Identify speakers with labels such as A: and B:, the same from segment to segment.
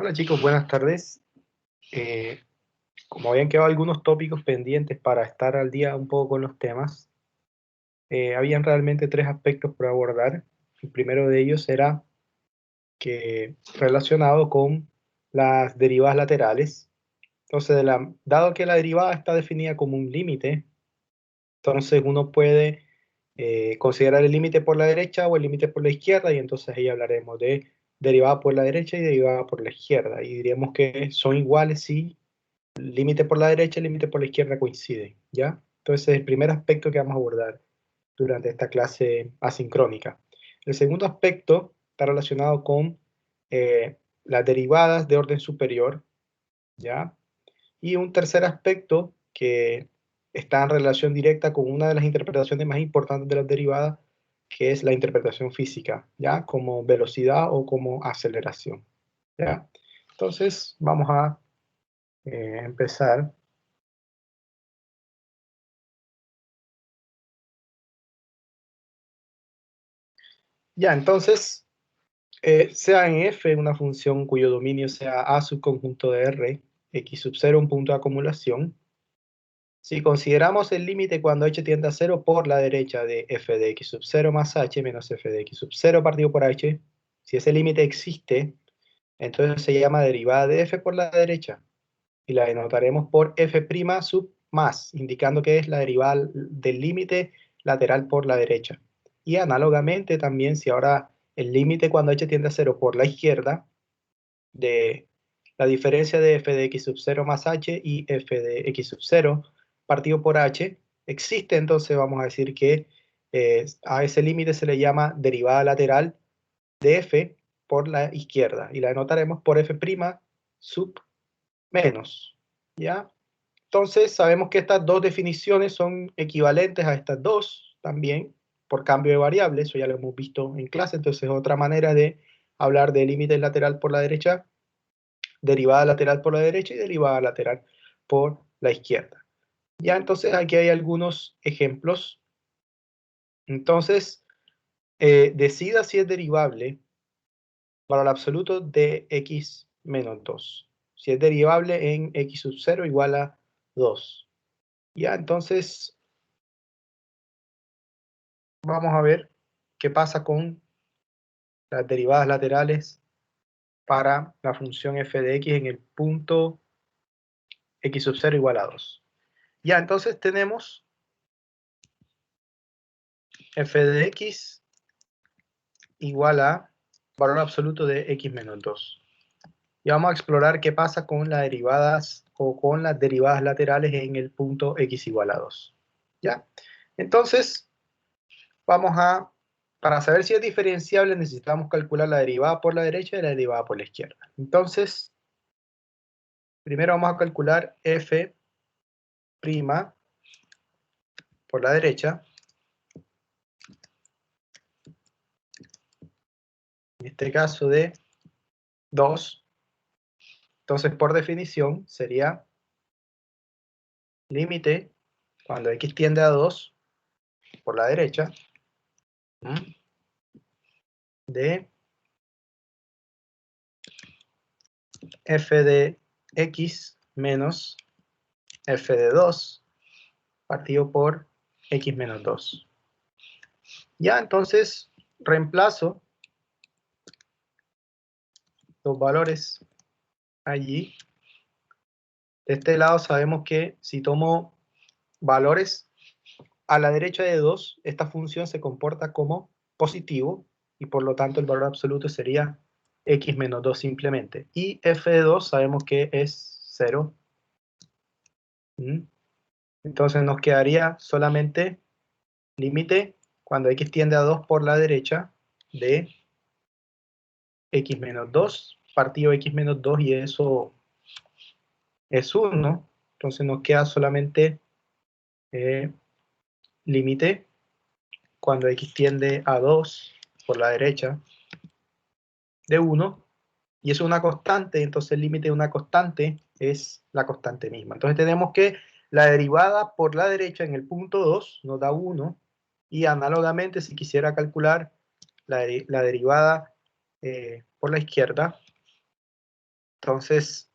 A: Hola chicos, buenas tardes. Eh, Como habían quedado algunos tópicos pendientes para estar al día un poco con los temas, habían realmente tres aspectos por abordar. El primero de ellos era que relacionado con las derivadas laterales. Entonces, dado que la derivada está definida como un límite, entonces uno puede considerar el límite por la derecha o el límite por la izquierda, y entonces ahí hablaremos de derivada por la derecha y derivada por la izquierda. Y diríamos que son iguales si límite por la derecha y límite por la izquierda coinciden, ¿ya? Entonces, es el primer aspecto que vamos a abordar durante esta clase asincrónica. El segundo aspecto está relacionado con las derivadas de orden superior, ¿ya? Y un tercer aspecto que está en relación directa con una de las interpretaciones más importantes de las derivadas, que es la interpretación física, ¿ya? Como velocidad o como aceleración, ¿ya? Entonces, vamos a empezar. Ya, entonces, sea en f una función cuyo dominio sea A subconjunto de R, x sub 0 un punto de acumulación, si consideramos el límite cuando h tiende a 0 por la derecha de f de x sub 0 más h menos f de x sub 0 partido por h, si ese límite existe, entonces se llama derivada de f por la derecha, y la denotaremos por f' sub más, indicando que es la derivada del límite lateral por la derecha. Y análogamente también, si ahora el límite cuando h tiende a 0 por la izquierda, de la diferencia de f de x sub 0 más h y f de x sub 0 partido por h existe, entonces vamos a decir que a ese límite se le llama derivada lateral de f por la izquierda, y la denotaremos por f' sub menos, ¿ya? Entonces sabemos que estas dos definiciones son equivalentes a estas dos también, por cambio de variable, eso ya lo hemos visto en clase, entonces otra manera de hablar de límite lateral por la derecha, derivada lateral por la derecha y derivada lateral por la izquierda. Ya, entonces aquí hay algunos ejemplos. Entonces, decida si es derivable para el absoluto de x menos 2. Si es derivable en x sub 0 igual a 2. Ya, entonces vamos a ver qué pasa con las derivadas laterales para la función f de x en el punto x sub 0 igual a 2. Ya, entonces tenemos f de x igual a valor absoluto de x menos 2. Y vamos a explorar qué pasa con las derivadas o con las derivadas laterales en el punto x igual a 2. ¿Ya? Entonces, para saber si es diferenciable, necesitamos calcular la derivada por la derecha y la derivada por la izquierda. Entonces, primero vamos a calcular f' por la derecha. En este caso de 2. Entonces, por definición, sería límite cuando x tiende a 2 por la derecha de f de x menos f de 2 partido por x menos 2. Ya, entonces reemplazo los valores allí. De este lado sabemos que si tomo valores a la derecha de 2, esta función se comporta como positivo, y por lo tanto el valor absoluto sería x menos 2 simplemente. Y f de 2 sabemos que es 0. Entonces nos quedaría solamente límite cuando x tiende a 2 por la derecha de x menos 2 partido x menos 2, y eso es 1. Entonces nos queda solamente límite cuando x tiende a 2 por la derecha de 1, y eso es una constante, entonces el límite de una constante es la constante misma. Entonces tenemos que la derivada por la derecha en el punto 2 nos da 1, y análogamente si quisiera calcular la derivada por la izquierda, Entonces,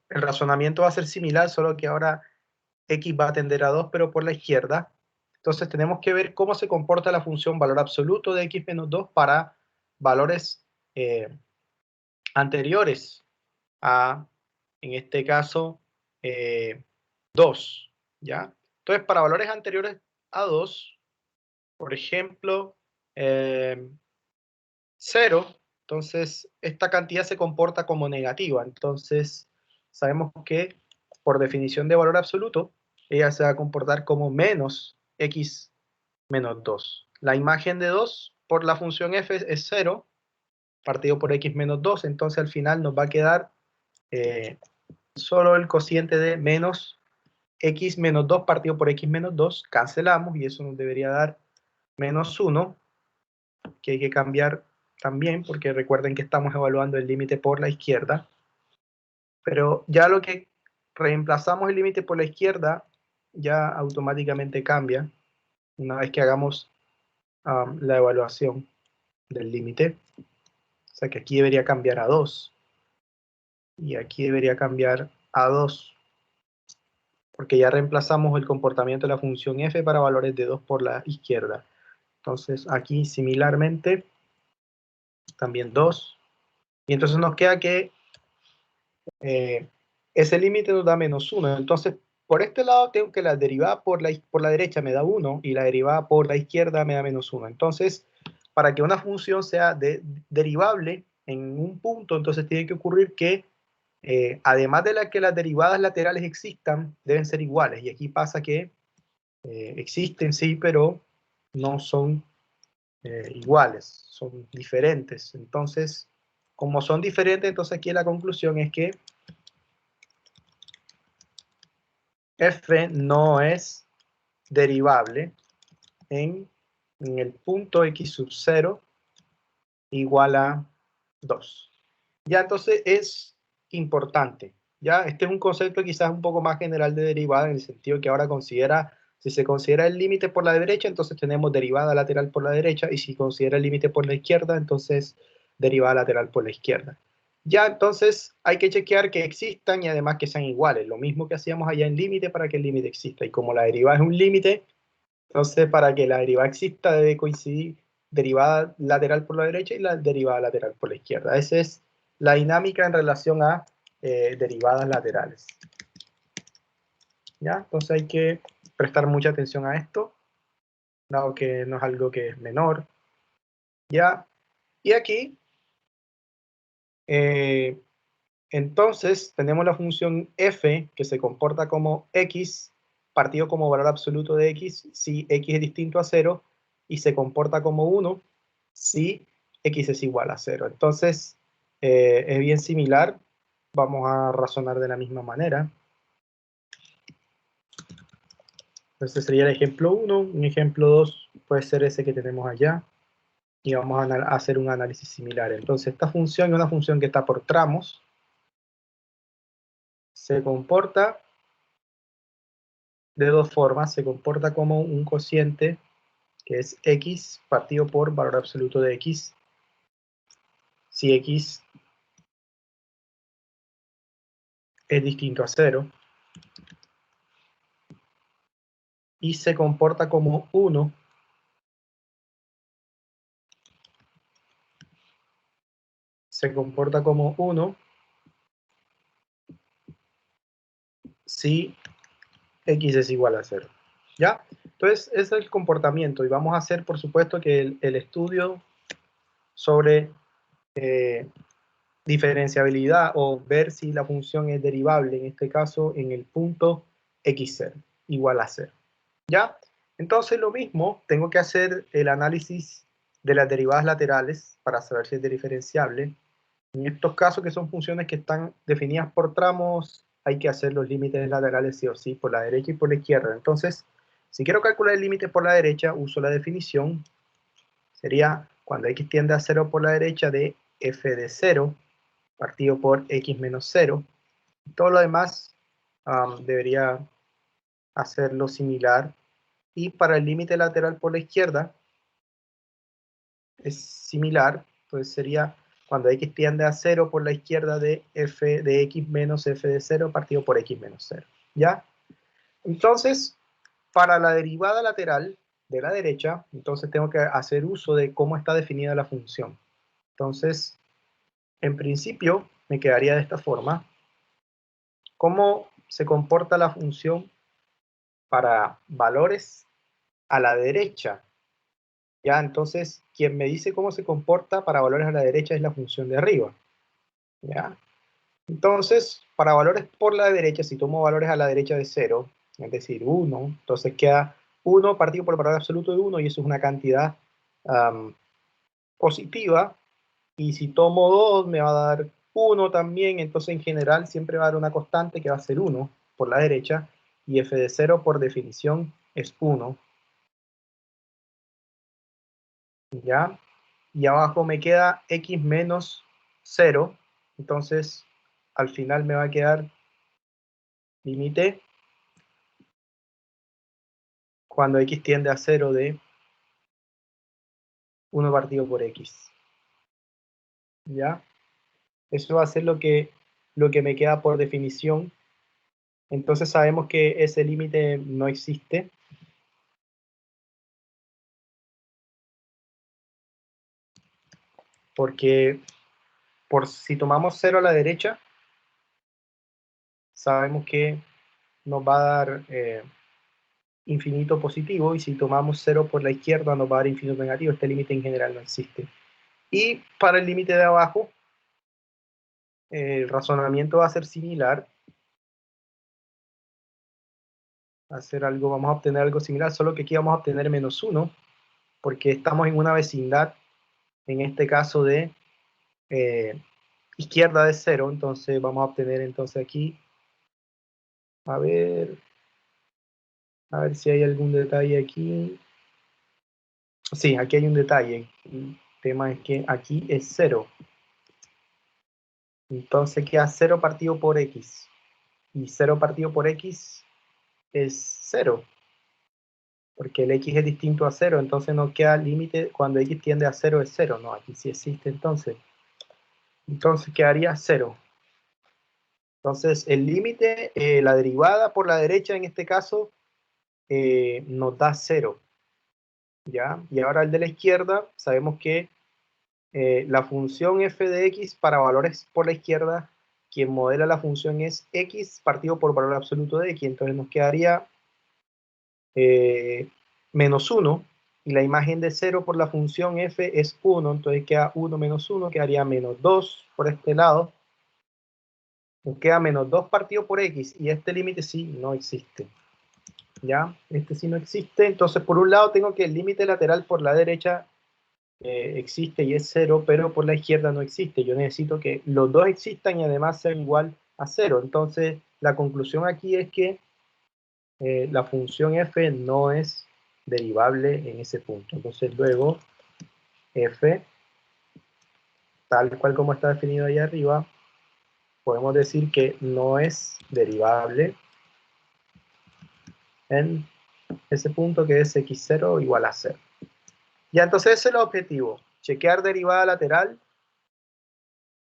A: el razonamiento va a ser similar, solo que ahora x va a tender a 2, pero por la izquierda. Entonces tenemos que ver cómo se comporta la función valor absoluto de x menos 2 para valores anteriores a, en este caso, 2, ¿ya? Entonces, para valores anteriores a 2, por ejemplo, 0, entonces esta cantidad se comporta como negativa. Entonces, sabemos que por definición de valor absoluto, ella se va a comportar como menos x menos 2. La imagen de 2 por la función f es 0, partido por x menos 2, entonces al final nos va a quedar solo el cociente de menos x menos 2 partido por x menos 2, cancelamos y eso nos debería dar menos 1, que hay que cambiar también, porque recuerden que estamos evaluando el límite por la izquierda, pero ya lo que reemplazamos el límite por la izquierda ya automáticamente cambia una vez que hagamos la evaluación del límite. O sea que aquí debería cambiar a 2 y aquí debería cambiar a 2, porque ya reemplazamos el comportamiento de la función f para valores de 2 por la izquierda. Entonces aquí similarmente también 2, y entonces nos queda que ese límite nos da menos 1. Entonces, por este lado tengo que la derivada por la derecha me da 1 y la derivada por la izquierda me da menos 1. Entonces, para que una función sea derivable en un punto, entonces tiene que ocurrir que, además de que las derivadas laterales existan, deben ser iguales. Y aquí pasa que existen, sí, pero no son iguales, son diferentes. Entonces, como son diferentes, entonces aquí la conclusión es que f no es derivable en el punto x sub 0 igual a 2. Ya entonces es importante. Ya este es un concepto quizás un poco más general de derivada, en el sentido que ahora considera, si se considera el límite por la derecha, entonces tenemos derivada lateral por la derecha, y si considera el límite por la izquierda, entonces derivada lateral por la izquierda. Ya entonces hay que chequear que existan y además que sean iguales, lo mismo que hacíamos allá en límite para que el límite exista. Y como la derivada es un límite, entonces para que la derivada exista debe coincidir derivada lateral por la derecha y la derivada lateral por la izquierda. Esa es la dinámica en relación a derivadas laterales. ¿Ya? Entonces hay que prestar mucha atención a esto, dado que no es algo que es menor. ¿Ya? Y aquí, entonces, tenemos la función f, que se comporta como x, partido como valor absoluto de x, si x es distinto a 0, y se comporta como 1, si x es igual a 0. Entonces, es bien similar. Vamos a razonar de la misma manera. Este sería el ejemplo 1. Un ejemplo 2 puede ser ese que tenemos allá. Y vamos a hacer un análisis similar. Entonces, esta función es una función que está por tramos. Se comporta de dos formas. Se comporta como un cociente, que es x partido por valor absoluto de x. Si x es distinto a 0. Y se comporta como 1 se comporta como 1 si x es igual a 0. ¿Ya? Entonces, ese es el comportamiento. Y vamos a hacer, por supuesto, que el estudio sobre diferenciabilidad o ver si la función es derivable, en este caso, en el punto x0 igual a 0. ¿Ya? Entonces, lo mismo, tengo que hacer el análisis de las derivadas laterales para saber si es diferenciable. En estos casos, que son funciones que están definidas por tramos, hay que hacer los límites laterales sí o sí, por la derecha y por la izquierda. Entonces, si quiero calcular el límite por la derecha, uso la definición. Sería cuando x tiende a 0 por la derecha de f de 0 partido por x menos 0. Todo lo demás debería hacerlo similar. Y para el límite lateral por la izquierda es similar, pues sería cuando x tiende a 0 por la izquierda de f de x menos f de 0 partido por x menos 0, ¿ya? Entonces, para la derivada lateral de la derecha, entonces tengo que hacer uso de cómo está definida la función. Entonces, en principio, me quedaría de esta forma. ¿Cómo se comporta la función para valores a la derecha? Ya, entonces, quien me dice cómo se comporta para valores a la derecha es la función de arriba. ¿Ya? Entonces, para valores por la derecha, si tomo valores a la derecha de 0, es decir, 1, entonces queda 1 partido por el valor absoluto de 1, y eso es una cantidad positiva. Y si tomo 2, me va a dar 1 también, entonces en general siempre va a dar una constante que va a ser 1 por la derecha, y f de 0 por definición es 1. ¿Ya? Y abajo me queda x menos 0, entonces al final me va a quedar límite cuando x tiende a 0 de 1 partido por x. ¿Ya? Eso va a ser lo que me queda por definición. Entonces sabemos que ese límite no existe. Porque si tomamos 0 a la derecha, sabemos que nos va a dar infinito positivo, y si tomamos 0 por la izquierda nos va a dar infinito negativo. Este límite en general no existe. Y para el límite de abajo, el razonamiento va a ser similar. Vamos a obtener algo similar, solo que aquí vamos a obtener menos 1, porque estamos en una vecindad, en este caso de izquierda de 0, entonces vamos a obtener entonces aquí, a ver si hay algún detalle aquí. Sí, aquí hay un detalle. El tema es que aquí es 0. Entonces queda 0 partido por x. Y 0 partido por x es 0. Porque el x es distinto a 0. Entonces no queda límite cuando x tiende a 0 es 0. No, aquí sí existe entonces. Entonces quedaría 0. Entonces el límite, la derivada por la derecha en este caso, nos da 0. ¿Ya? Y ahora el de la izquierda, sabemos que la función f de x para valores por la izquierda, quien modela la función es x partido por valor absoluto de x, entonces nos quedaría menos 1, y la imagen de 0 por la función f es 1, entonces queda 1 menos 1, quedaría menos 2 por este lado, nos queda menos 2 partido por x, y este límite sí no existe. ¿Ya? Este sí no existe, entonces por un lado tengo que el límite lateral por la derecha existe y es 0, pero por la izquierda no existe. Yo necesito que los dos existan y además sean igual a 0. Entonces, la conclusión aquí es que la función f no es derivable en ese punto. Entonces, luego, f, tal cual como está definido ahí arriba, podemos decir que no es derivable en ese punto que es x0 igual a 0. Ya, entonces ese es el objetivo. Chequear derivada lateral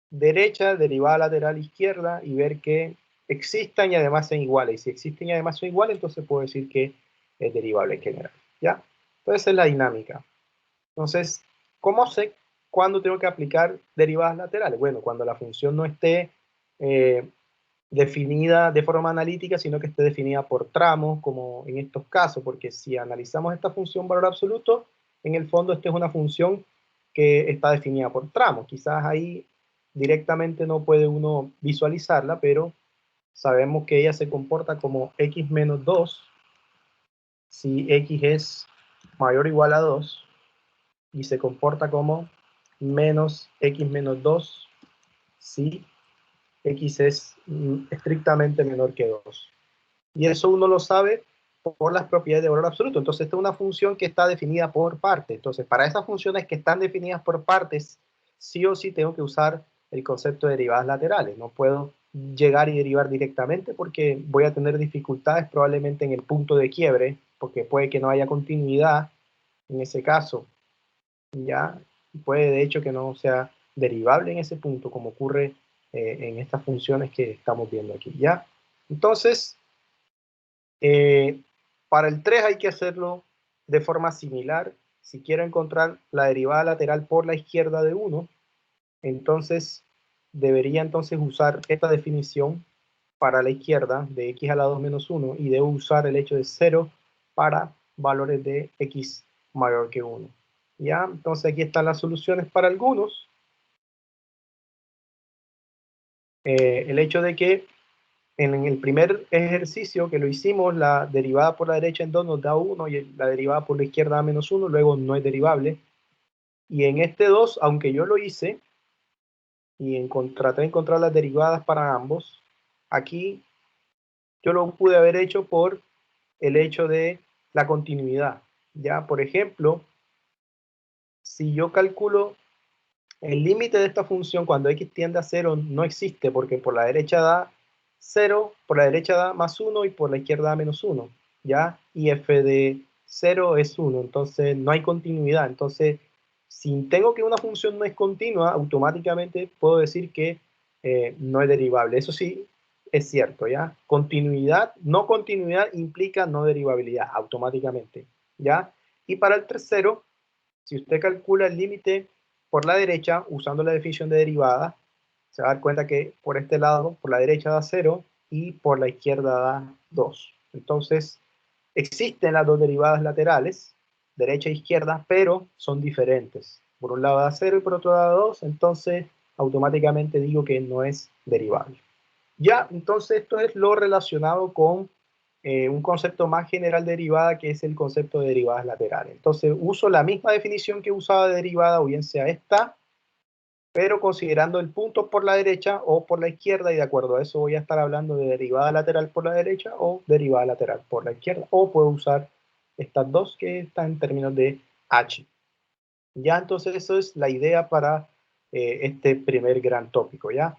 A: derecha, derivada lateral izquierda, y ver que existan y además sean iguales. Y si existen y además son iguales, entonces puedo decir que es derivable en general. ¿Ya? Entonces esa es la dinámica. Entonces, ¿cómo sé cuándo tengo que aplicar derivadas laterales? Bueno, cuando la función no esté definida de forma analítica, sino que esté definida por tramos, como en estos casos, porque si analizamos esta función valor absoluto, en el fondo esta es una función que está definida por tramos. Quizás ahí directamente no puede uno visualizarla, pero sabemos que ella se comporta como x menos 2 si x es mayor o igual a 2, y se comporta como menos x menos 2 si x es estrictamente menor que 2. Y eso uno lo sabe por las propiedades de valor absoluto. Entonces, esta es una función que está definida por partes. Entonces, para esas funciones que están definidas por partes, sí o sí tengo que usar el concepto de derivadas laterales. No puedo llegar y derivar directamente porque voy a tener dificultades probablemente en el punto de quiebre, porque puede que no haya continuidad en ese caso. ¿Ya? Puede de hecho que no sea derivable en ese punto, como ocurre en estas funciones que estamos viendo aquí, ¿ya? Entonces, para el 3 hay que hacerlo de forma similar. Si quiero encontrar la derivada lateral por la izquierda de 1, entonces debería entonces usar esta definición para la izquierda de x a la 2 menos 1 y debo usar el hecho de 0 para valores de x mayor que 1. ¿Ya? Entonces aquí están las soluciones para algunos. El hecho de que en el primer ejercicio que lo hicimos, la derivada por la derecha en 2 nos da 1 y la derivada por la izquierda da menos 1, luego no es derivable. Y en este 2, aunque yo lo hice y traté de encontrar las derivadas para ambos, aquí yo lo pude haber hecho por el hecho de la continuidad. Ya, por ejemplo, si yo calculo el límite de esta función cuando x tiende a 0 no existe porque por la derecha da 0, por la derecha da más 1 y por la izquierda da menos 1, ¿ya? Y f de 0 es 1, entonces no hay continuidad. Entonces, si tengo que una función no es continua, automáticamente puedo decir que no es derivable. Eso sí, es cierto, ¿ya? Continuidad, no continuidad implica no derivabilidad, automáticamente, ¿ya? Y para el tercero, si usted calcula el límite por la derecha, usando la definición de derivada, se va a dar cuenta que por este lado, por la derecha da 0 y por la izquierda da 2. Entonces, existen las dos derivadas laterales, derecha e izquierda, pero son diferentes. Por un lado da 0 y por otro lado da 2, entonces automáticamente digo que no es derivable. Ya, entonces esto es lo relacionado con un concepto más general de derivada, que es el concepto de derivadas laterales. Entonces uso la misma definición que usaba de derivada, o bien sea esta, pero considerando el punto por la derecha o por la izquierda, y de acuerdo a eso voy a estar hablando de derivada lateral por la derecha o derivada lateral por la izquierda, o puedo usar estas dos que están en términos de h. Ya, entonces eso es la idea para este primer gran tópico, ¿ya?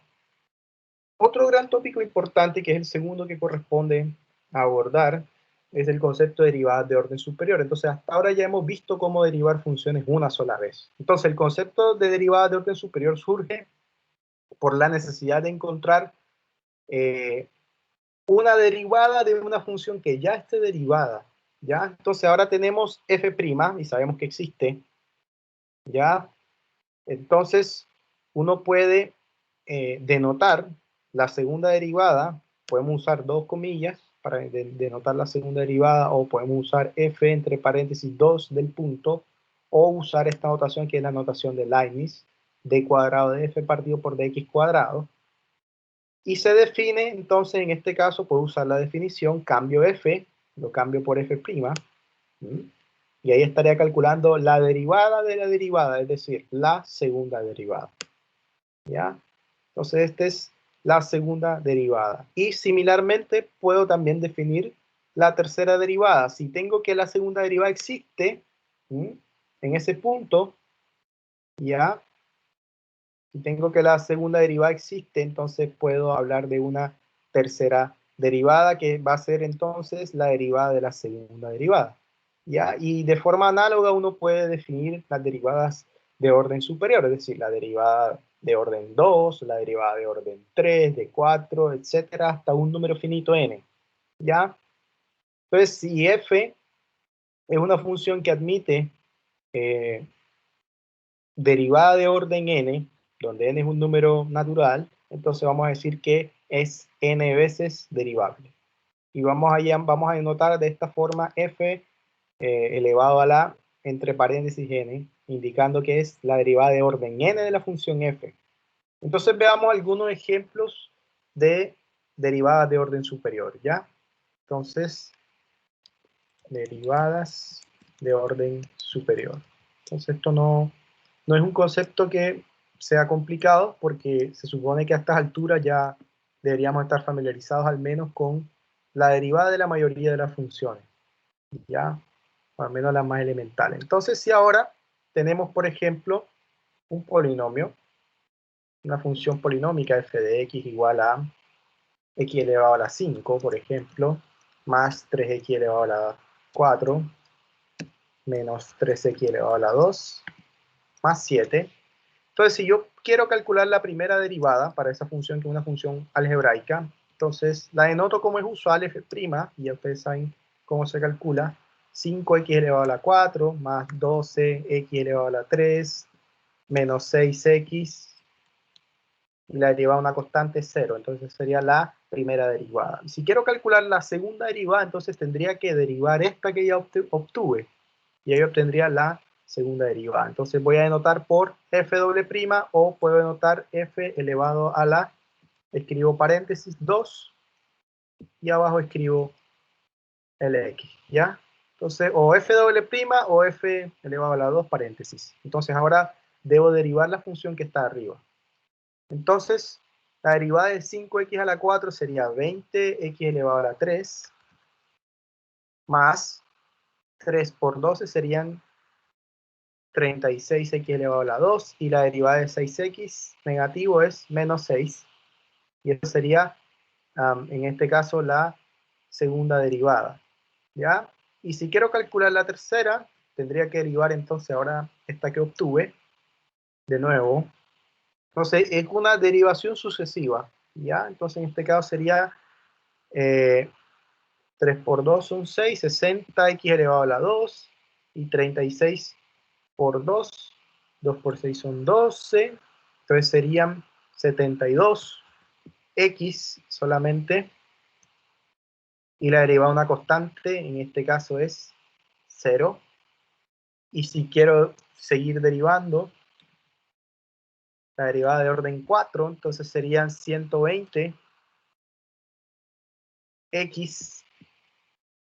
A: Otro gran tópico importante, que es el segundo que corresponde a abordar, es el concepto de derivadas de orden superior. Entonces, hasta ahora ya hemos visto cómo derivar funciones una sola vez. Entonces, el concepto de derivadas de orden superior surge por la necesidad de encontrar una derivada de una función que ya esté derivada, ¿ya? Entonces, ahora tenemos f' y sabemos que existe, ¿ya? Entonces, uno puede denotar la segunda derivada, podemos usar dos comillas para denotar la segunda derivada, o podemos usar f entre paréntesis 2 del punto, o usar esta notación que es la notación de Leibniz, d cuadrado de f partido por dx cuadrado, y se define, entonces en este caso puedo usar la definición, cambio f, lo cambio por f', y ahí estaría calculando la derivada de la derivada, es decir, la segunda derivada. ¿Ya? Entonces, esta es la segunda derivada. Y similarmente, puedo también definir la tercera derivada. Si tengo que la segunda derivada existe, en ese punto, ¿ya? Si tengo que la segunda derivada existe, entonces puedo hablar de una tercera derivada, que va a ser entonces la derivada de la segunda derivada. ¿Ya? Y de forma análoga uno puede definir las derivadas de orden superior, es decir, la derivada de orden 2, la derivada de orden 3, de 4, etcétera, hasta un número finito n. ¿Ya? Entonces, si f es una función que admite derivada de orden n, donde n es un número natural, entonces vamos a decir que es n veces derivable. Y vamos a denotar de esta forma f elevado a la entre paréntesis n, indicando que es la derivada de orden n de la función f. Entonces veamos algunos ejemplos de derivadas de orden superior, ¿ya? Entonces, derivadas de orden superior. Entonces esto no es un concepto que sea complicado, porque se supone que a estas alturas ya deberíamos estar familiarizados al menos con la derivada de la mayoría de las funciones, ¿ya? O al menos las más elementales. Entonces, si ahora tenemos, por ejemplo, un polinomio, una función polinómica f de x igual a x elevado a la 5, por ejemplo, más 3x elevado a la 4, menos 3x elevado a la 2, más 7. Entonces, si yo quiero calcular la primera derivada para esa función, que es una función algebraica, entonces la denoto como es usual, f', y ya ustedes saben cómo se calcula, 5x elevado a la 4 más 12x elevado a la 3 menos 6x, y la derivada de una constante es 0, entonces sería la primera derivada. Si quiero calcular la segunda derivada, entonces tendría que derivar esta que ya obtuve, y ahí obtendría la segunda derivada. Entonces voy a denotar por f doble prima, o puedo denotar f elevado a la, escribo paréntesis 2, y abajo escribo lx, ¿ya? Entonces, o f doble prima o f elevado a la 2 paréntesis. Entonces ahora debo derivar la función que está arriba. Entonces, la derivada de 5x a la 4 sería 20x elevado a la 3, más 3 por 12 serían 36x elevado a la 2, y la derivada de 6x negativo es menos 6, y eso sería, en este caso, la segunda derivada, ¿ya? Y si quiero calcular la tercera, tendría que derivar entonces ahora esta que obtuve, de nuevo. Entonces, es una derivación sucesiva, ¿ya? Entonces, en este caso sería 3 por 2 son 6, 60x elevado a la 2, y 36 por 2, 2 por 6 son 12, entonces serían 72x solamente, y la derivada de una constante, en este caso es 0, y si quiero seguir derivando, la derivada de orden 4, entonces serían 120x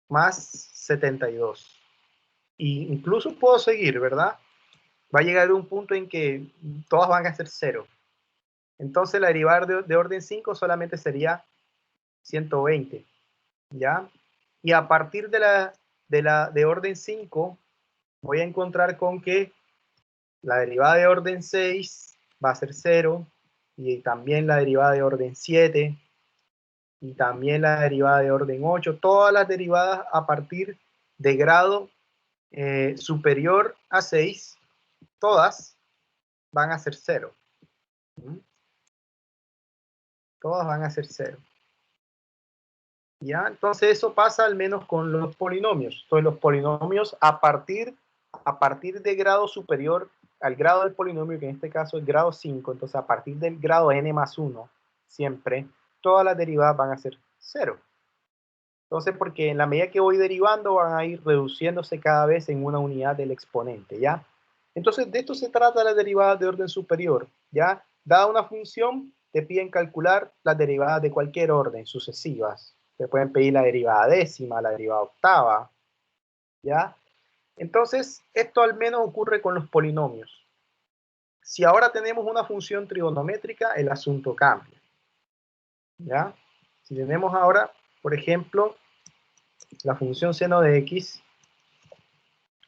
A: más 72. Y incluso puedo seguir, ¿verdad? Va a llegar un punto en que todas van a ser 0. Entonces la derivada de orden 5 solamente sería 120, ¿ya? Y a partir de orden 5, voy a encontrar con que la derivada de orden 6 va a ser 0, y también la derivada de orden 7, y también la derivada de orden 8, todas las derivadas a partir de grado superior a 6, todas van a ser 0. ¿Mm? Todas van a ser 0. ¿Ya? Entonces eso pasa al menos con los polinomios. Entonces los polinomios a partir de grado superior al grado del polinomio, que en este caso es grado 5, entonces a partir del grado n más 1, siempre, todas las derivadas van a ser 0. Entonces, porque en la medida que voy derivando van a ir reduciéndose cada vez en una unidad del exponente, ¿ya? Entonces, de esto se trata las derivadas de orden superior, ¿ya? Dada una función, te piden calcular las derivadas de cualquier orden, sucesivas. Te pueden pedir la derivada décima, la derivada octava, ¿ya? Entonces, esto al menos ocurre con los polinomios. Si ahora tenemos una función trigonométrica, el asunto cambia, ¿ya? Si tenemos ahora, por ejemplo, la función seno de x,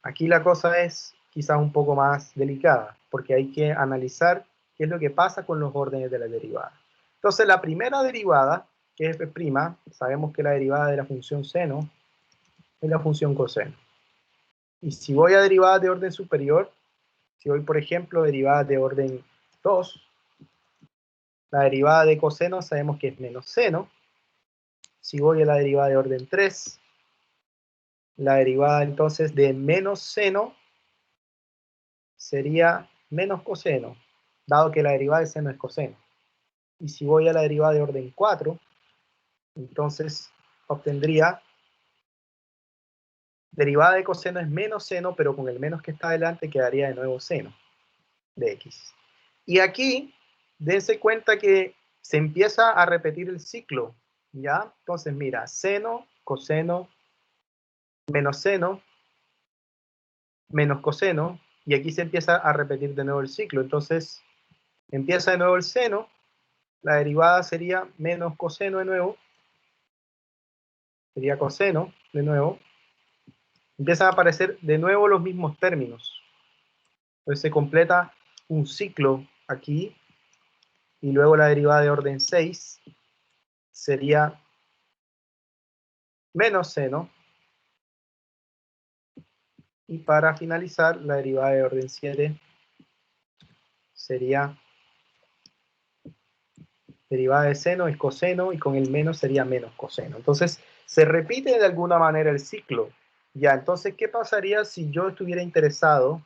A: aquí la cosa es quizás un poco más delicada, porque hay que analizar qué es lo que pasa con los órdenes de la derivada. Entonces, la primera derivada, que es f', sabemos que la derivada de la función seno es la función coseno. Y si voy a derivadas de orden superior, si voy, por ejemplo, a derivadas de orden 2, la derivada de coseno sabemos que es menos seno. Si voy a la derivada de orden 3, la derivada entonces de menos seno sería menos coseno, dado que la derivada de seno es coseno. Y si voy a la derivada de orden 4, entonces obtendría derivada de coseno es menos seno, pero con el menos que está adelante quedaría de nuevo seno de x. Y aquí, dense cuenta que se empieza a repetir el ciclo, ¿ya? Entonces, mira, seno, coseno, menos seno, menos coseno, y aquí se empieza a repetir de nuevo el ciclo. Entonces, empieza de nuevo el seno, la derivada sería menos coseno de nuevo, sería coseno de nuevo, empiezan a aparecer de nuevo los mismos términos. Entonces se completa un ciclo aquí, y luego la derivada de orden 6 sería menos seno, y para finalizar la derivada de orden 7 sería derivada de seno es coseno y con el menos sería menos coseno. Entonces, se repite de alguna manera el ciclo. Ya, entonces, ¿qué pasaría si yo estuviera interesado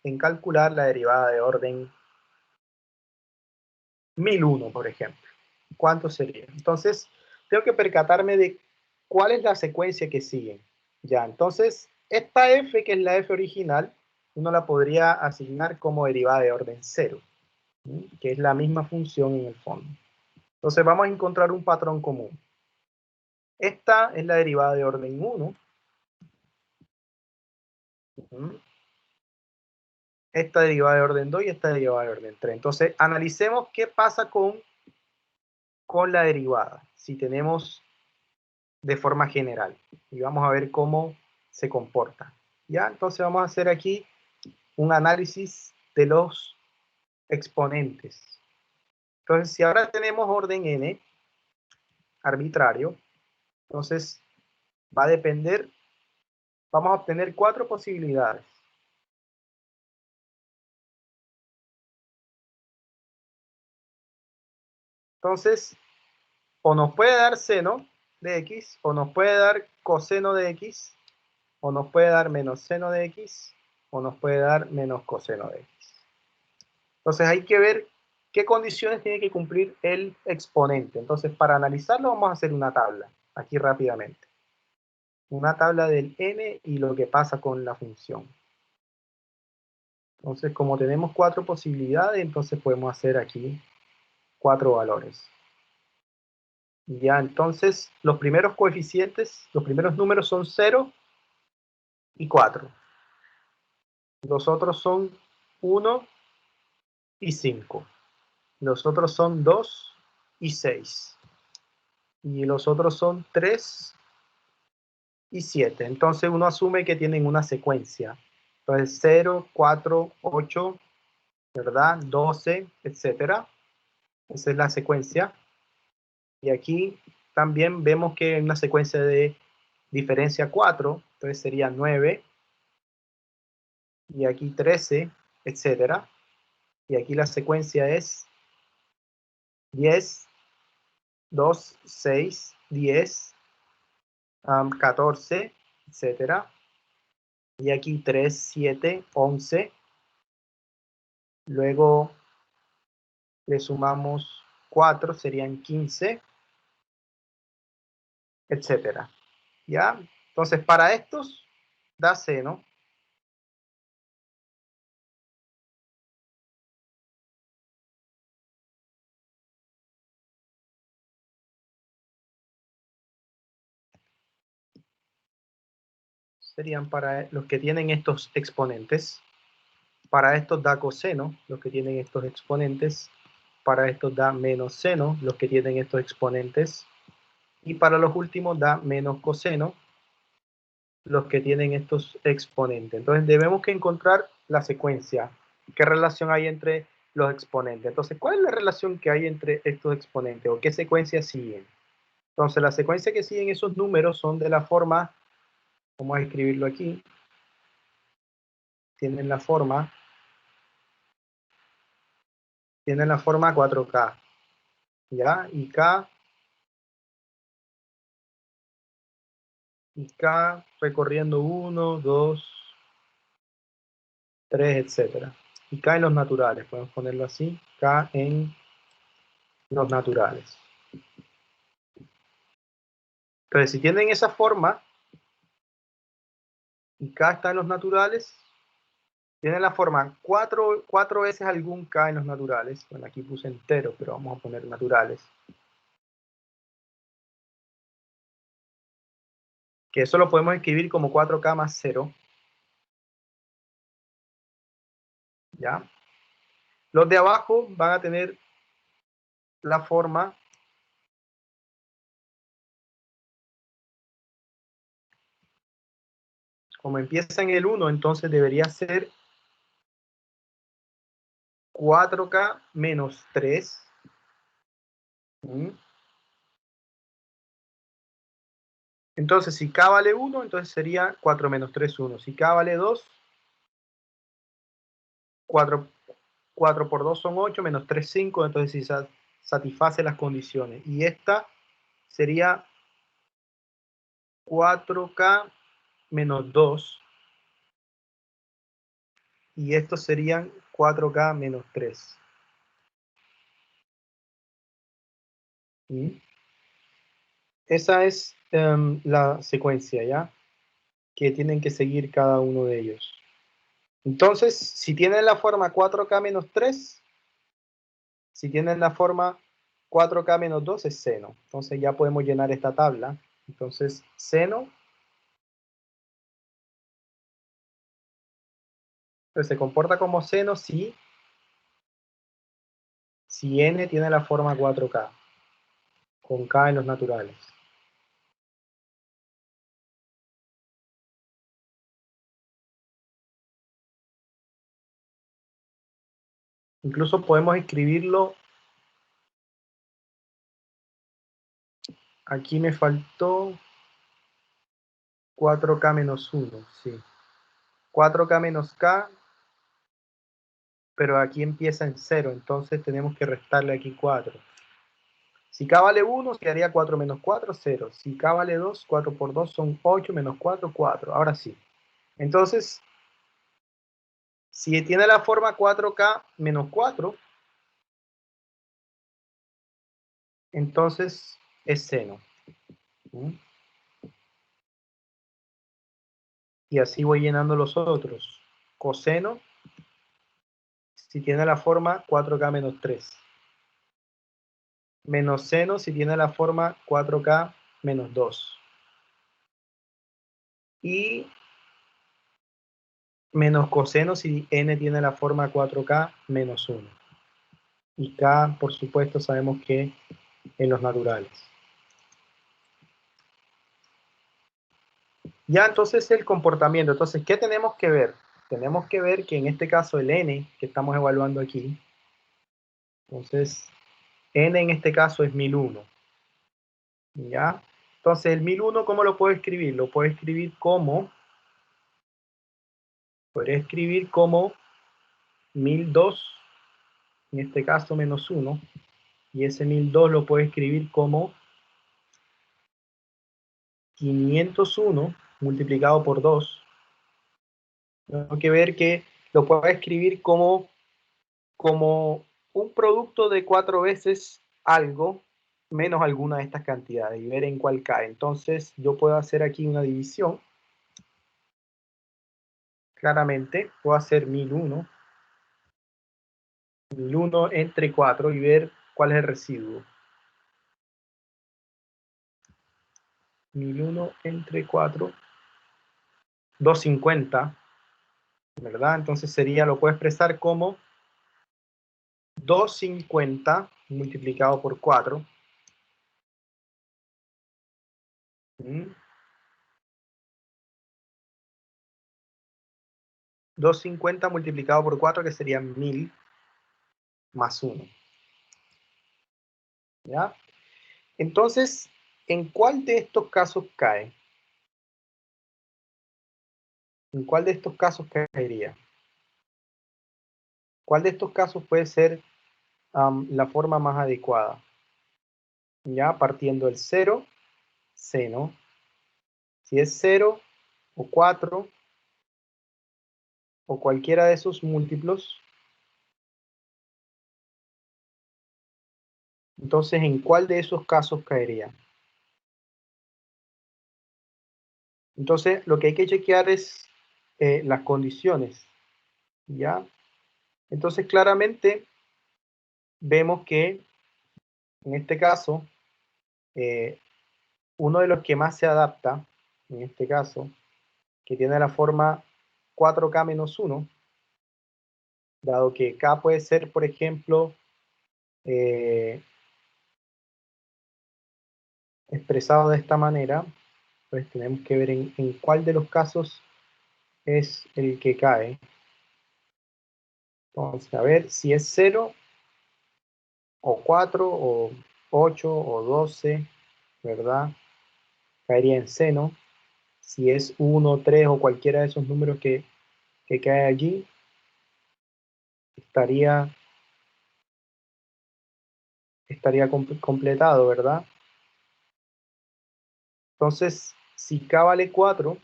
A: en calcular la derivada de orden 1001, por ejemplo? ¿Cuánto sería? Entonces, tengo que percatarme de cuál es la secuencia que sigue. Ya, entonces, esta f, que es la f original, uno la podría asignar como derivada de orden 0, que es la misma función en el fondo. Entonces, vamos a encontrar un patrón común. Esta es la derivada de orden 1. Esta derivada de orden 2 y esta derivada de orden 3. Entonces, analicemos qué pasa con la derivada, si tenemos de forma general. Y vamos a ver cómo se comporta. ¿Ya? Entonces vamos a hacer aquí un análisis de los exponentes. Entonces, si ahora tenemos orden n arbitrario, entonces va a depender, vamos a obtener 4 posibilidades. Entonces, o nos puede dar seno de x, o nos puede dar coseno de x, o nos puede dar menos seno de x, o nos puede dar menos coseno de x. Entonces hay que ver qué condiciones tiene que cumplir el exponente. Entonces, para analizarlo vamos a hacer una tabla, aquí rápidamente. Una tabla del n y lo que pasa con la función. Entonces, como tenemos 4 posibilidades, entonces podemos hacer aquí 4 valores. Ya, entonces, los primeros coeficientes, los primeros números son 0 y 4. Los otros son 1 y 5. Los otros son 2 y 6. Y los otros son 3 y 7. Entonces uno asume que tienen una secuencia. Entonces 0, 4, 8, ¿verdad? 12, etcétera. Esa es la secuencia. Y aquí también vemos que hay una secuencia de diferencia 4. Entonces sería 9. Y aquí 13, etcétera. Y aquí la secuencia es 10, 2, 6, 10, 14, etcétera. Y aquí 3, 7, 11. Luego le sumamos 4, serían 15, etcétera. ¿Ya? Entonces, para estos da seno. Serían para los que tienen estos exponentes. Para estos da coseno, los que tienen estos exponentes. Para estos da menos seno, los que tienen estos exponentes. Y para los últimos da menos coseno, los que tienen estos exponentes. Entonces debemos que encontrar la secuencia. ¿Qué relación hay entre los exponentes? Entonces, ¿cuál es la relación que hay entre estos exponentes? ¿O qué secuencia siguen? Entonces, la secuencia que siguen esos números son de la forma, vamos a escribirlo aquí, tienen la forma 4K, ¿ya? Y K recorriendo 1, 2, 3, etcétera. Y K en los naturales, podemos ponerlo así, K en los naturales. Entonces, si tienen esa forma, y K está en los naturales, tienen la forma 4 veces algún K en los naturales. Bueno, aquí puse entero, pero vamos a poner naturales. Que eso lo podemos escribir como 4K más 0. ¿Ya? Los de abajo van a tener la forma como empieza en el 1, entonces debería ser 4K menos 3. Entonces, si K vale 1, entonces sería 4 menos 3, 1. Si K vale 2, 4 4 por 2 son 8, menos 3, 5, entonces sí satisface las condiciones. Y esta sería 4K menos 2. Y estos serían 4K menos 3. ¿Mm? Esa es la secuencia, ¿ya? Que tienen que seguir cada uno de ellos. Entonces, si tienen la forma 4K menos 3, si tienen la forma 4K menos 2 es seno. Entonces ya podemos llenar esta tabla. Entonces, seno, pues se comporta como seno si n tiene la forma 4K, con K en los naturales. Incluso podemos escribirlo, aquí me faltó 4K menos 1, sí. 4K menos K, pero aquí empieza en 0, entonces tenemos que restarle aquí 4. Si K vale 1, quedaría 4 menos 4, 0. Si K vale 2, 4 por 2 son 8, menos 4, 4. Ahora sí. Entonces, si tiene la forma 4K menos 4, entonces es seno. ¿Mm? Y así voy llenando los otros. Coseno, si tiene la forma 4K menos 3. Menos seno, si tiene la forma 4K menos 2. Y menos coseno si n tiene la forma 4K menos 1. Y K, por supuesto, sabemos que en los naturales. Ya, entonces el comportamiento. Entonces, ¿qué tenemos que ver? Tenemos que ver que en este caso el n que estamos evaluando aquí, entonces n en este caso es 1001. ¿Ya? Entonces el 1001, ¿cómo lo puedo escribir? Lo puedo escribir como, podría escribir como 1002, en este caso menos 1, y ese 1002 lo puedo escribir como 501 multiplicado por 2. Tengo que ver que lo puedo escribir como un producto de 4 veces algo menos alguna de estas cantidades y ver en cuál cae. Entonces yo puedo hacer aquí una división. Claramente puedo hacer 1001 entre 4 y ver cuál es el residuo. 1001 entre 4, 250, ¿verdad? Entonces sería, lo puedo expresar como 250 multiplicado por 4. 250 multiplicado por 4, que sería 1000 más 1. ¿Ya? Entonces, ¿en cuál de estos casos cae? ¿En cuál de estos casos caería? ¿Cuál de estos casos puede ser la forma más adecuada? Ya, partiendo del 0, seno. Si es 0 o 4 o cualquiera de esos múltiplos, entonces, ¿en cuál de esos casos caería? Entonces, lo que hay que chequear es las condiciones, ¿ya? Entonces, claramente, vemos que, en este caso, uno de los que más se adapta, en este caso, que tiene la forma 4K menos 1, dado que K puede ser, por ejemplo, expresado de esta manera, pues tenemos que ver en cuál de los casos es el que cae. Vamos a ver si es 0 o 4 o 8 o 12, ¿verdad? Caería en seno. Si es 1, 3 o cualquiera de esos números que cae allí, estaría completado, ¿verdad? Entonces, si k vale 4,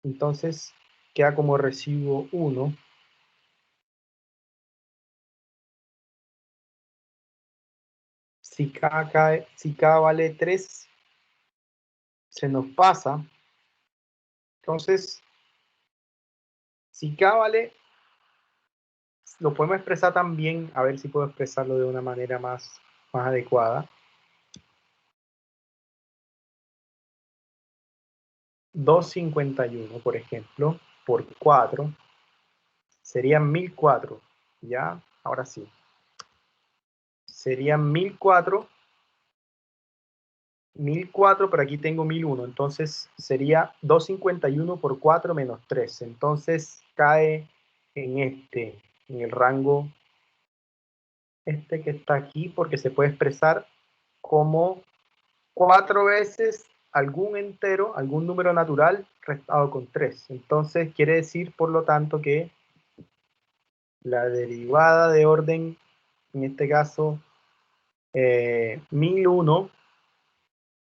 A: entonces queda como residuo 1. Si k vale 3, se nos pasa. Entonces, si k vale, lo podemos expresar también, a ver si puedo expresarlo de una manera más adecuada. 251, por ejemplo, por 4, serían 1004, ¿ya? Ahora sí. Serían 1004, pero aquí tengo 1001, entonces sería 251 por 4 menos 3, entonces cae en el rango que está aquí, porque se puede expresar como 4 veces algún entero, algún número natural restado con 3. Entonces quiere decir, por lo tanto, que la derivada de orden, en este caso, 1001,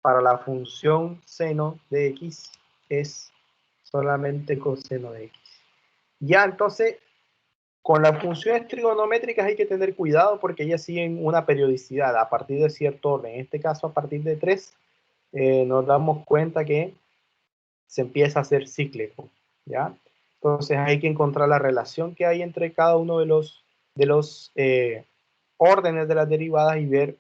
A: para la función seno de x es solamente coseno de x. Ya, entonces, con las funciones trigonométricas hay que tener cuidado porque ellas siguen una periodicidad a partir de cierto orden. En este caso, a partir de 3, nos damos cuenta que se empieza a hacer cíclico, ¿ya? Entonces hay que encontrar la relación que hay entre cada uno de los órdenes de las derivadas y ver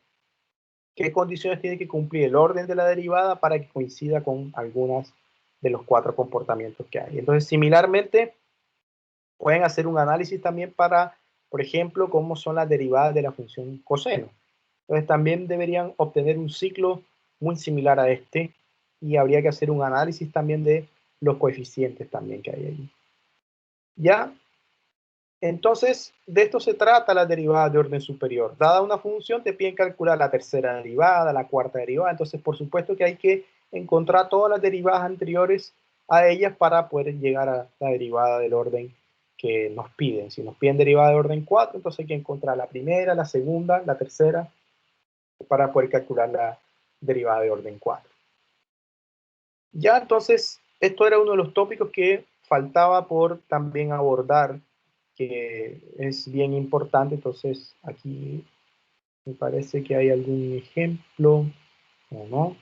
A: qué condiciones tiene que cumplir el orden de la derivada para que coincida con algunas de los 4 comportamientos que hay. Entonces, similarmente, pueden hacer un análisis también para, por ejemplo, cómo son las derivadas de la función coseno. Entonces, también deberían obtener un ciclo muy similar a este y habría que hacer un análisis también de los coeficientes también que hay ahí. ¿Ya? Entonces, de esto se trata la derivada de orden superior. Dada una función, te piden calcular la tercera derivada, la cuarta derivada. Entonces, por supuesto que hay que encontrar todas las derivadas anteriores a ellas para poder llegar a la derivada del orden que nos piden. Si nos piden derivada de orden 4, entonces hay que encontrar la primera, la segunda, la tercera, para poder calcular la derivada de orden 4. Ya, entonces, esto era uno de los tópicos que faltaba por también abordar, que es bien importante. Entonces, aquí me parece que hay algún ejemplo, ¿o no?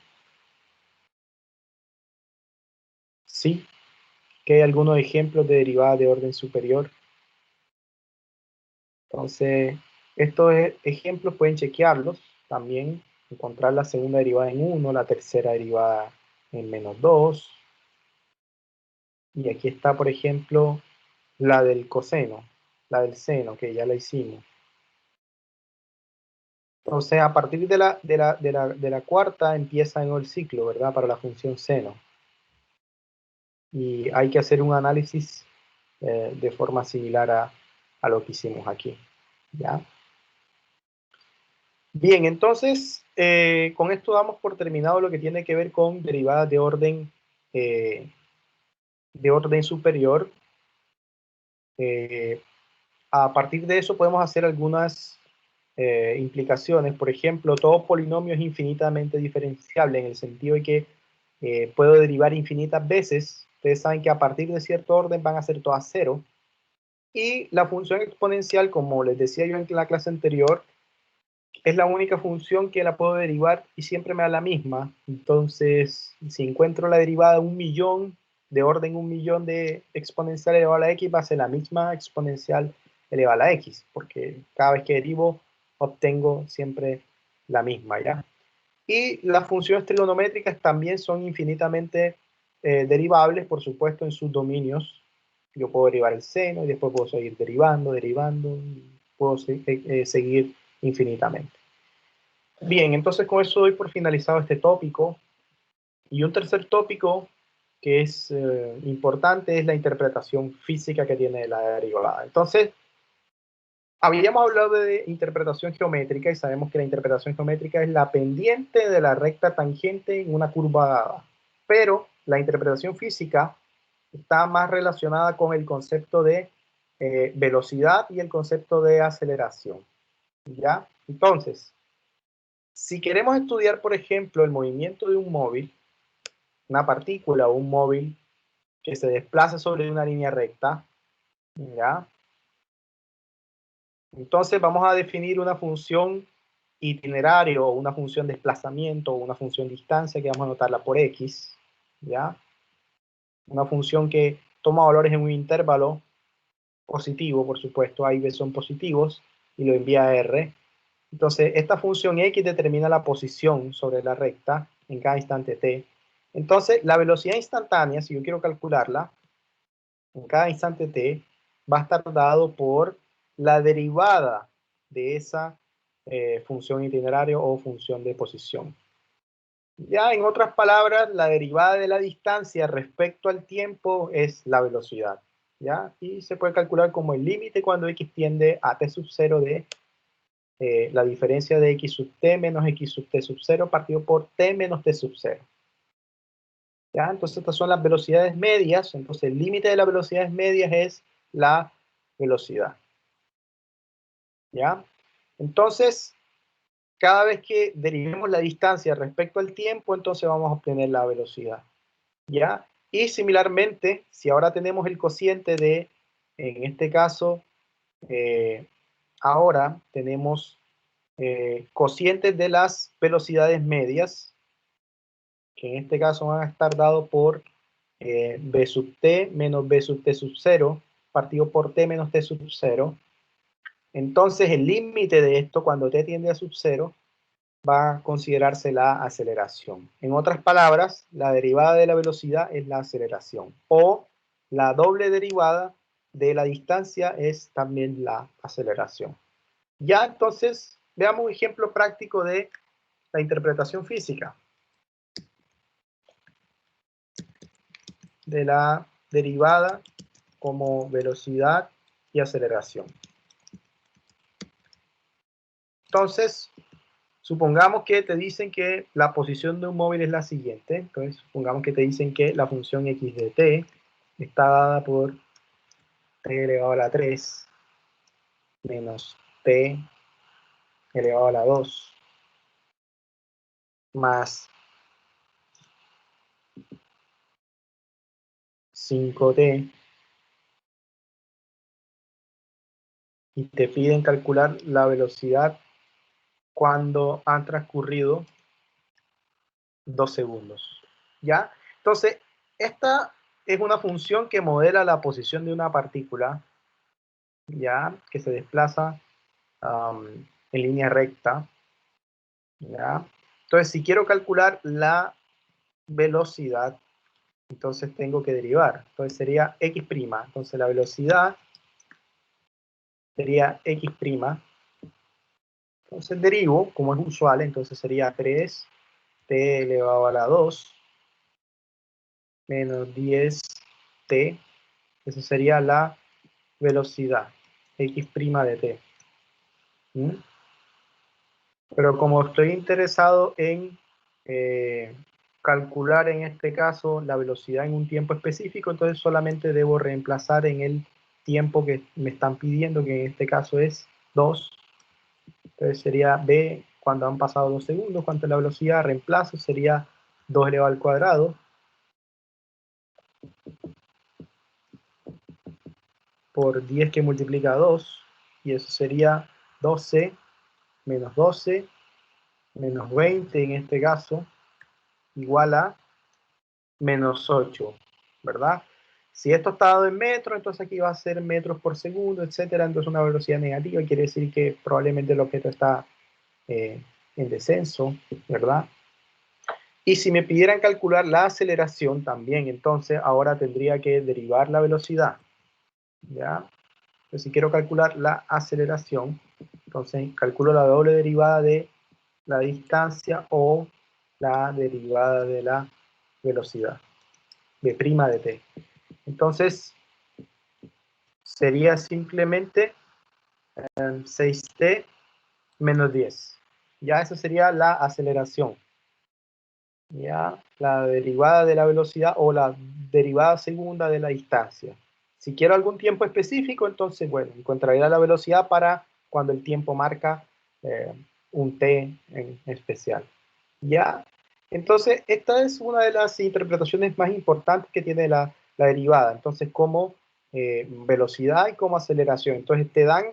A: Sí, que hay algunos ejemplos de derivadas de orden superior. Entonces, estos ejemplos pueden chequearlos también, encontrar la segunda derivada en 1, la tercera derivada en -2. Y aquí está, por ejemplo, la del coseno, la del seno, que ya la hicimos. Entonces, a partir de la cuarta empieza el ciclo, ¿verdad? Para la función seno. Y hay que hacer un análisis de forma similar a lo que hicimos aquí, ¿ya? Bien, entonces, con esto damos por terminado lo que tiene que ver con derivadas de orden superior. A partir de eso podemos hacer algunas implicaciones. Por ejemplo, todo polinomio es infinitamente diferenciable en el sentido de que puedo derivar infinitas veces. Ustedes saben que a partir de cierto orden van a ser todas cero. Y la función exponencial, como les decía yo en la clase anterior, es la única función que la puedo derivar y siempre me da la misma. Entonces, si encuentro la derivada de 1.000.000, de orden 1.000.000 de exponencial elevado a la x, va a ser la misma exponencial elevada a la x, porque cada vez que derivo obtengo siempre la misma, ¿ya? Y las funciones trigonométricas también son infinitamente derivables, por supuesto, en sus dominios. Yo puedo derivar el seno y después puedo seguir derivando, y puedo seguir infinitamente. Bien, entonces con eso doy por finalizado este tópico. Y un tercer tópico que es importante es la interpretación física que tiene la derivada. Entonces, habíamos hablado de interpretación geométrica y sabemos que la interpretación geométrica es la pendiente de la recta tangente en una curva dada. Pero la interpretación física está más relacionada con el concepto de velocidad y el concepto de aceleración. ¿Ya? Entonces, si queremos estudiar, por ejemplo, el movimiento de un móvil, una partícula o un móvil que se desplaza sobre una línea recta, ¿ya? Entonces vamos a definir una función itinerario o una función desplazamiento o una función distancia que vamos a anotarla por x, ¿ya? Una función que toma valores en un intervalo positivo, por supuesto, A y B son positivos, y lo envía a R. Entonces, esta función x determina la posición sobre la recta en cada instante t. Entonces, la velocidad instantánea, si yo quiero calcularla, en cada instante t, va a estar dado por la derivada de esa función itinerario o función de posición. Ya en otras palabras, la derivada de la distancia respecto al tiempo es la velocidad. ¿Ya? Y se puede calcular como el límite cuando x tiende a t sub 0 de la diferencia de x sub t menos x sub t sub 0 partido por t menos t sub 0. ¿Ya? Entonces estas son las velocidades medias. Entonces el límite de las velocidades medias es la velocidad. ¿Ya? Entonces, cada vez que derivemos la distancia respecto al tiempo, entonces vamos a obtener la velocidad. ¿Ya? Y similarmente, si ahora tenemos el cociente de, en este caso, ahora tenemos cocientes de las velocidades medias, que en este caso van a estar dados por b sub t menos b sub t sub 0 partido por t menos t sub 0. Entonces el límite de esto cuando t tiende a sub 0 va a considerarse la aceleración. En otras palabras, la derivada de la velocidad es la aceleración. O la doble derivada de la distancia es también la aceleración. Ya entonces, veamos un ejemplo práctico de la interpretación física de la derivada como velocidad y aceleración. Entonces, supongamos que te dicen que la posición de un móvil es la siguiente. Entonces, supongamos que te dicen que la función x de t está dada por t elevado a la 3 menos t elevado a la 2 más 5t, y te piden calcular la velocidad cuando han transcurrido 2 segundos. ¿Ya? Entonces, esta es una función que modela la posición de una partícula, ¿ya? Que se desplaza en línea recta, ¿ya? Entonces, si quiero calcular la velocidad, entonces tengo que derivar. Entonces sería x'. Entonces la velocidad sería x'. Entonces derivo, como es usual, entonces sería 3t elevado a la 2 menos 10t. Esa sería la velocidad, x' de t. ¿Mm? Pero como estoy interesado en calcular en este caso la velocidad en un tiempo específico, entonces solamente debo reemplazar en el tiempo que me están pidiendo, que en este caso es 2. Entonces sería b cuando han pasado 2 segundos, cuánto es la velocidad, reemplazo, sería 2 elevado al cuadrado por 10 que multiplica 2, y eso sería 12 menos 12 menos 20 en este caso, igual a menos 8, ¿verdad? Si esto está dado en metros, entonces aquí va a ser metros por segundo, etcétera. Entonces una velocidad negativa quiere decir que probablemente el objeto está en descenso, ¿verdad? Y si me pidieran calcular la aceleración también, entonces ahora tendría que derivar la velocidad, ¿ya? Entonces si quiero calcular la aceleración, entonces calculo la doble derivada de la distancia o la derivada de la velocidad, de prima de t. Entonces sería simplemente 6t menos 10. Ya esa sería la aceleración. Ya la derivada de la velocidad o la derivada segunda de la distancia. Si quiero algún tiempo específico, entonces, bueno, encontraría la velocidad para cuando el tiempo marca un t en especial. ¿Ya? Entonces, esta es una de las interpretaciones más importantes que tiene la derivada. Entonces, como velocidad y como aceleración. Entonces, te dan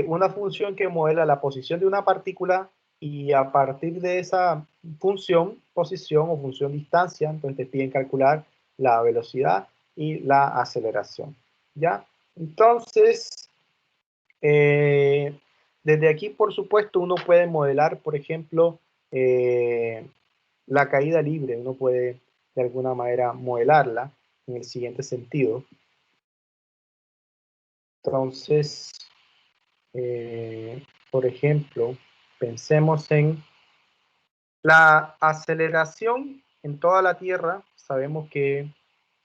A: una función que modela la posición de una partícula y a partir de esa función, posición o función distancia, entonces te piden calcular la velocidad y la aceleración. ¿Ya? Entonces, desde aquí, por supuesto, uno puede modelar, por ejemplo, la caída libre. Uno puede, de alguna manera, modelarla en el siguiente sentido. Entonces, por ejemplo, pensemos en la aceleración en toda la Tierra. Sabemos que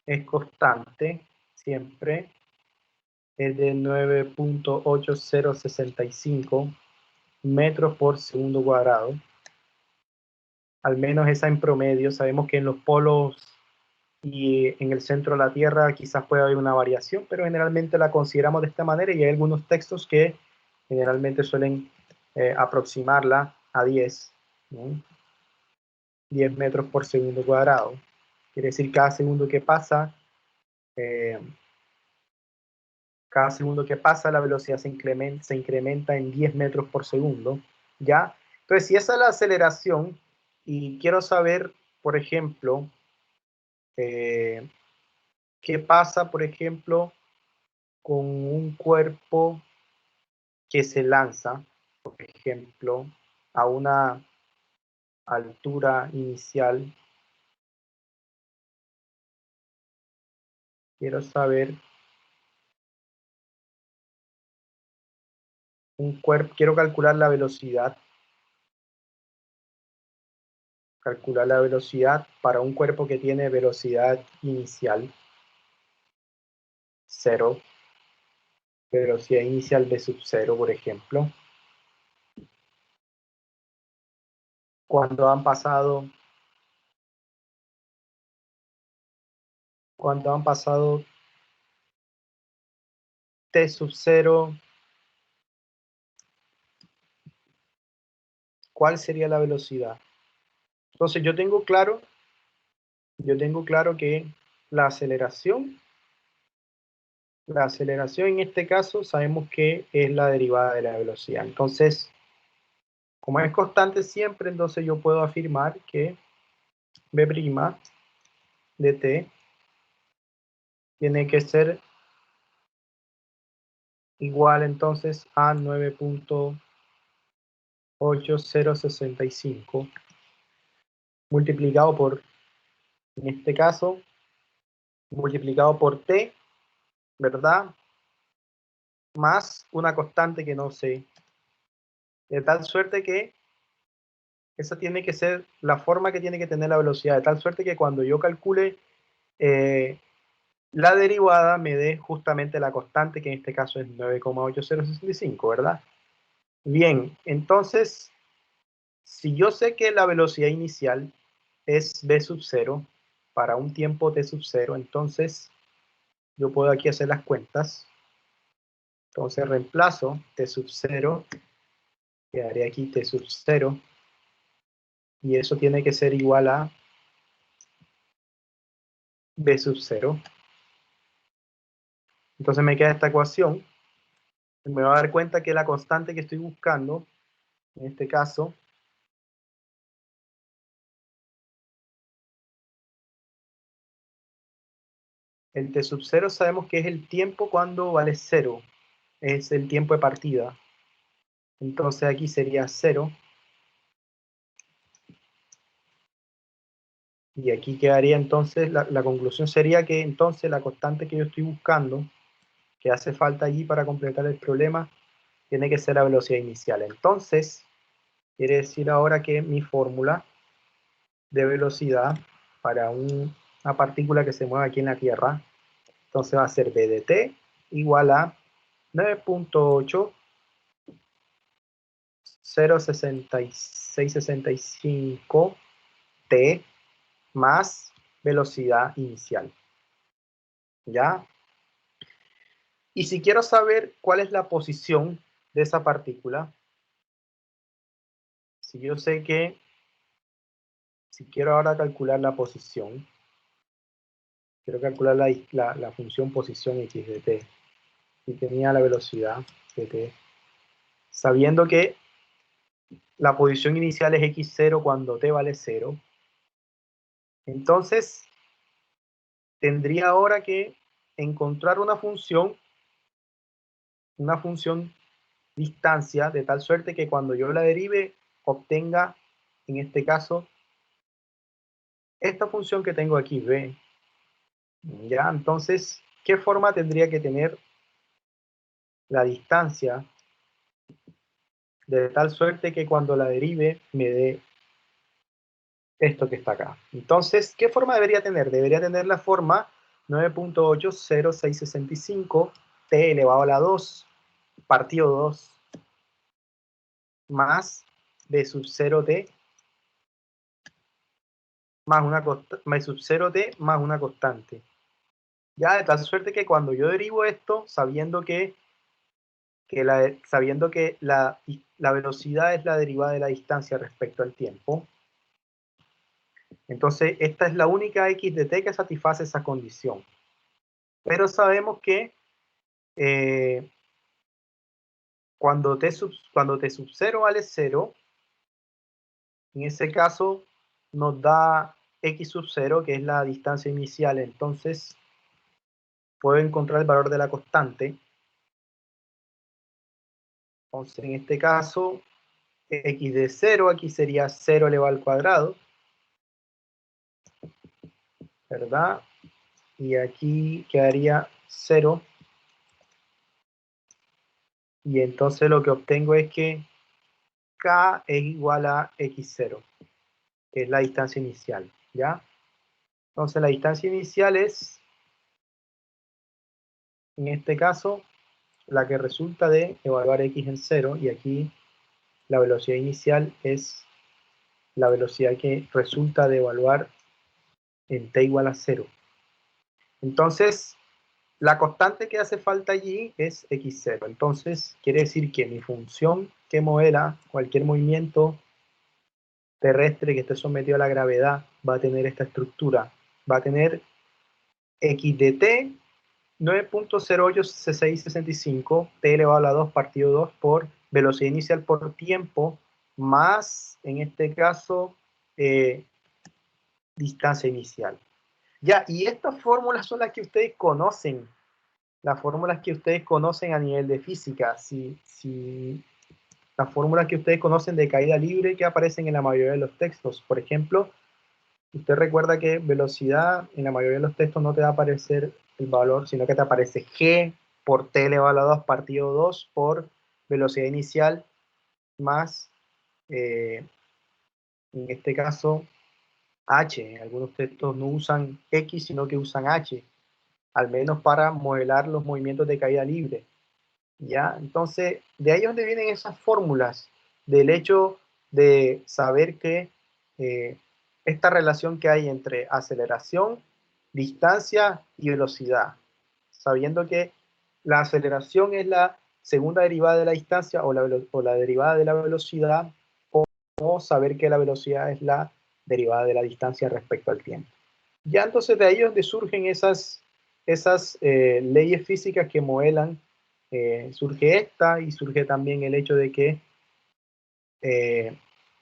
A: es constante, siempre. Es de 9.8065 metros por segundo cuadrado. Al menos esa en promedio. Sabemos que en los polos y en el centro de la Tierra quizás pueda haber una variación, pero generalmente la consideramos de esta manera y hay algunos textos que generalmente suelen aproximarla a 10, ¿no? 10 metros por segundo cuadrado. Quiere decir eh, cada segundo que pasa la velocidad se incrementa en 10 metros por segundo, ¿ya? Entonces, si esa es la aceleración y quiero saber, por ejemplo, eh, qué pasa, por ejemplo, con un cuerpo que se lanza, por ejemplo, a una altura inicial. Quiero saber quiero calcular la velocidad para un cuerpo que tiene velocidad inicial 0, velocidad inicial v sub 0, por ejemplo. Cuando han pasado t sub 0, ¿cuál sería la velocidad? Entonces yo tengo claro que la aceleración en este caso sabemos que es la derivada de la velocidad. Entonces, como es constante siempre, entonces yo puedo afirmar que b' de t tiene que ser igual entonces a 9.8065 multiplicado por, en este caso, multiplicado por t, ¿verdad? Más una constante que no sé. De tal suerte que esa tiene que ser la forma que tiene que tener la velocidad, de tal suerte que cuando yo calcule la derivada me dé justamente la constante, que en este caso es 9.8065, ¿verdad? Bien, entonces, si yo sé que la velocidad inicial es v sub 0 para un tiempo t sub 0, entonces yo puedo aquí hacer las cuentas. Entonces reemplazo t sub 0, quedaría aquí t sub 0, y eso tiene que ser igual a v sub 0. Entonces me queda esta ecuación. Me voy a dar cuenta que la constante que estoy buscando, en este caso, el t sub 0 sabemos que es el tiempo cuando vale 0. Es el tiempo de partida. Entonces aquí sería 0. Y aquí quedaría entonces, la conclusión sería que entonces la constante que yo estoy buscando, que hace falta allí para completar el problema, tiene que ser la velocidad inicial. Entonces, quiere decir ahora que mi fórmula de velocidad para una partícula que se mueve aquí en la Tierra, entonces va a ser v de t igual a 9.806665 t más velocidad inicial. ¿Ya? Y si quiero saber cuál es la posición de esa partícula, si yo sé que, si quiero ahora calcular la posición, quiero calcular la función posición x de t, y tenía la velocidad de t, sabiendo que la posición inicial es x0 cuando t vale 0, entonces tendría ahora que encontrar una función distancia, de tal suerte que cuando yo la derive obtenga, en este caso, esta función que tengo aquí, b. Ya, entonces, ¿qué forma tendría que tener la distancia de tal suerte que cuando la derive me dé esto que está acá? Entonces, ¿qué forma debería tener? Debería tener la forma 9.80665 t elevado a la 2 partido 2 más b sub 0t más b sub 0t más una constante. Ya, de tal suerte que cuando yo derivo esto, sabiendo que la velocidad es la derivada de la distancia respecto al tiempo, entonces esta es la única x de t que satisface esa condición. Pero sabemos que eh, cuando t sub 0 vale 0, en ese caso nos da x sub 0, que es la distancia inicial. Entonces puedo encontrar el valor de la constante. Entonces en este caso, x de 0, aquí sería 0 elevado al cuadrado, ¿verdad? Y aquí quedaría 0. Y entonces lo que obtengo es que k es igual a x0, que es la distancia inicial, ¿ya? Entonces la distancia inicial es, en este caso, la que resulta de evaluar x en 0, y aquí la velocidad inicial es la velocidad que resulta de evaluar en t igual a 0. Entonces, la constante que hace falta allí es x0. Entonces, quiere decir que mi función que modela cualquier movimiento terrestre que esté sometido a la gravedad va a tener esta estructura. Va a tener x de t 9.086665 t elevado a la 2 partido 2 por velocidad inicial por tiempo más, en este caso, distancia inicial. Ya, y estas fórmulas son las que ustedes conocen, las fórmulas que ustedes conocen a nivel de física. Si las fórmulas que ustedes conocen de caída libre que aparecen en la mayoría de los textos. Por ejemplo, usted recuerda que velocidad en la mayoría de los textos no te va a aparecer el valor, sino que te aparece g por t elevado a la 2 partido 2 por velocidad inicial más, en este caso, h. Algunos textos no usan x, sino que usan h, al menos para modelar los movimientos de caída libre. ¿Ya? Entonces, de ahí es donde vienen esas fórmulas, del hecho de saber que esta relación que hay entre aceleración, distancia y velocidad, sabiendo que la aceleración es la segunda derivada de la distancia o la derivada de la velocidad, o saber que la velocidad es la derivada de la distancia respecto al tiempo. Ya entonces de ahí es donde surgen esas leyes físicas que modelan, surge esta y surge también el hecho de que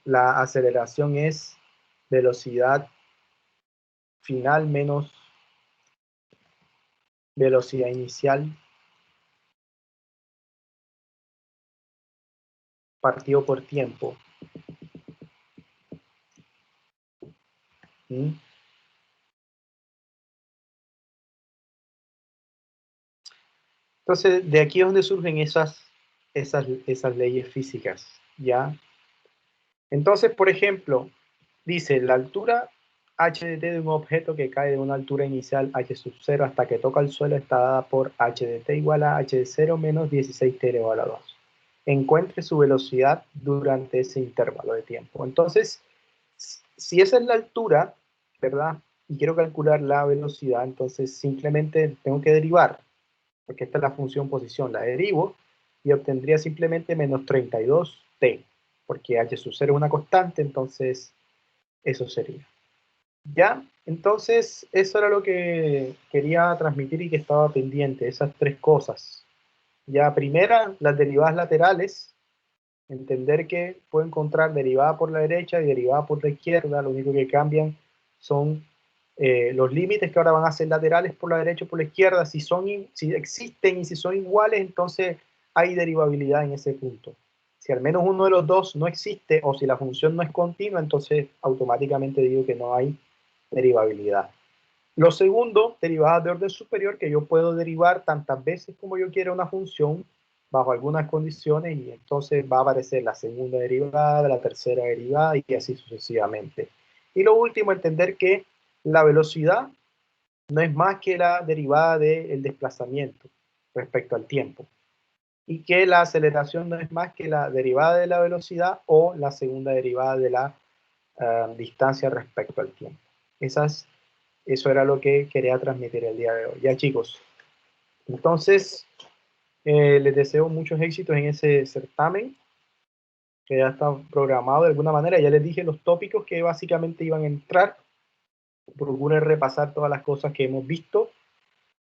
A: la aceleración es velocidad final menos velocidad inicial partido por tiempo. ¿Mm? Entonces de aquí es donde surgen esas leyes físicas, ¿ya? Entonces, por ejemplo, dice la altura h de t de un objeto que cae de una altura inicial h sub 0 hasta que toca el suelo está dada por h de t igual a h de 0 menos 16t elevado a la 2. Encuentre su velocidad durante ese intervalo de tiempo. Entonces, si esa es la altura, ¿verdad? Y quiero calcular la velocidad, entonces simplemente tengo que derivar. porque esta es la función posición, la derivo, y obtendría simplemente menos 32t, porque h sub 0 es una constante, entonces eso sería. ¿Ya? Entonces, eso era lo que quería transmitir y que estaba pendiente, esas tres cosas. Ya, primera, las derivadas laterales, entender que puedo encontrar derivada por la derecha y derivada por la izquierda, lo único que cambian son los límites que ahora van a ser laterales por la derecha y por la izquierda. Si existen y si son iguales, entonces hay derivabilidad en ese punto. Si al menos uno de los dos no existe o si la función no es continua, entonces automáticamente digo que no hay derivabilidad. Lo segundo, derivadas de orden superior, que yo puedo derivar tantas veces como yo quiera una función bajo algunas condiciones y entonces va a aparecer la segunda derivada, la tercera derivada y así sucesivamente. Y lo último, entender que la velocidad no es más que la derivada del desplazamiento respecto al tiempo y que la aceleración no es más que la derivada de la velocidad o la segunda derivada de la distancia respecto al tiempo. Eso era lo que quería transmitir el día de hoy. Ya, chicos. Entonces, les deseo muchos éxitos en ese certamen que ya está programado de alguna manera. Ya les dije los tópicos que básicamente iban a entrar. Procuren repasar todas las cosas que hemos visto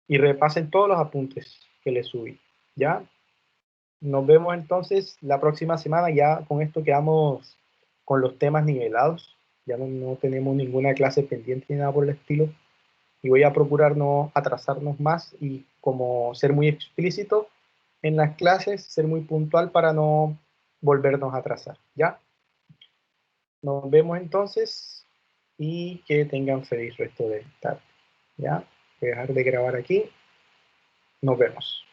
A: y repasen todos los apuntes que les subí. ¿Ya? Nos vemos entonces la próxima semana. Ya con esto quedamos con los temas nivelados. Ya no tenemos ninguna clase pendiente ni nada por el estilo. Y voy a procurar no atrasarnos más y como ser muy explícito en las clases, ser muy puntual para no volvernos a atrasar, ¿ya? Nos vemos entonces y que tengan feliz resto de tarde, ¿ya? Voy a dejar de grabar aquí. Nos vemos.